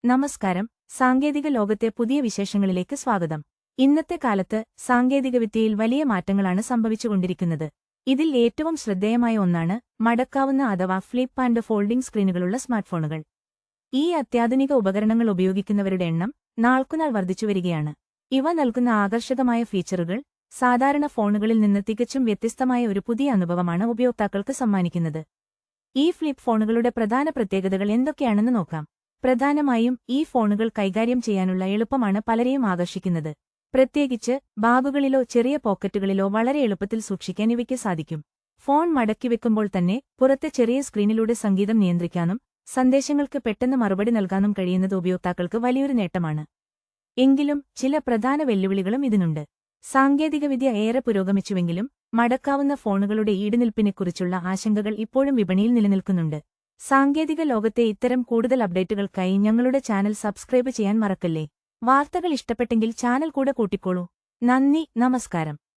നമസ്കാരം. സാങ്കേതിക ലോകത്തെ പുതിയ വിശേഷങ്ങളിലേക്ക് സ്വാഗതം. ഇന്നത്തെ കാലത്ത് സാങ്കേതികവിദ്യയിൽ വലിയ മാറ്റങ്ങളാണ് സംഭവിച്ചുകൊണ്ടിരിക്കുന്നത്. ഇതിൽ ഏറ്റവും ശ്രദ്ധേയമായ ഒന്നാണ് മടക്കാവുന്ന അഥവാ ഫ്ലിപ്പ് ആൻഡ് ഫോൾഡിംഗ് സ്ക്രീനുകളുള്ള സ്മാർട്ട്ഫോണുകൾ. ഈ അത്യാധുനിക ഉപകരണങ്ങൾ ഉപയോഗിക്കുന്നവരുടെ എണ്ണം നാൾക്കുനാൾ വർദ്ധിച്ചുവരികയാണ്. ഇവ നൽകുന്ന ആകർഷകമായ ഫീച്ചറുകൾ സാധാരണ ഫോണുകളിൽ നിന്ന് തികച്ചും വ്യത്യസ്തമായ ഒരു പുതിയ അനുഭവമാണ് ഉപയോക്താക്കൾക്ക് സമ്മാനിക്കുന്നത്. ഈ ഫ്ലിപ്പ് ഫോണുകളുടെ പ്രധാന പ്രത്യേകതകൾ എന്തൊക്കെയാണെന്ന് നോക്കാം. പ്രധാനമായും ഈ ഫോണുകൾ കൈകാര്യം ചെയ്യാനുള്ള എളുപ്പമാണ് പലരെയും ആകർഷിക്കുന്നത്. പ്രത്യേകിച്ച് ബാഗുകളിലോ ചെറിയ പോക്കറ്റുകളിലോ വളരെ എളുപ്പത്തിൽ സൂക്ഷിക്കാൻ ഇവയ്ക്ക് സാധിക്കും. ഫോൺ മടക്കിവെക്കുമ്പോൾ തന്നെ പുറത്തെ ചെറിയ സ്ക്രീനിലൂടെ സംഗീതം നിയന്ത്രിക്കാനും സന്ദേശങ്ങൾക്ക് പെട്ടെന്ന് മറുപടി നൽകാനും കഴിയുന്നത് ഉപയോക്താക്കൾക്ക് വലിയൊരു നേട്ടമാണ്. എങ്കിലും ചില പ്രധാന വെല്ലുവിളികളും ഇതിനുണ്ട്. സാങ്കേതികവിദ്യ ഏറെ പുരോഗമിച്ചുവെങ്കിലും മടക്കാവുന്ന ഫോണുകളുടെ ഈടുനിൽപ്പിനെക്കുറിച്ചുള്ള ആശങ്കകൾ ഇപ്പോഴും വിപണിയിൽ നിലനിൽക്കുന്നുണ്ട്. സാങ്കേതിക ലോകത്തെ ഇത്തരം കൂടുതൽ അപ്ഡേറ്റുകൾക്കായി ഞങ്ങളുടെ ചാനൽ സബ്സ്ക്രൈബ് ചെയ്യാൻ മറക്കല്ലേ. വാർത്തകൾ ഇഷ്ടപ്പെട്ടെങ്കിൽ ചാനൽ കൂടെ കൂട്ടിക്കോളൂ. നന്ദി, നമസ്കാരം.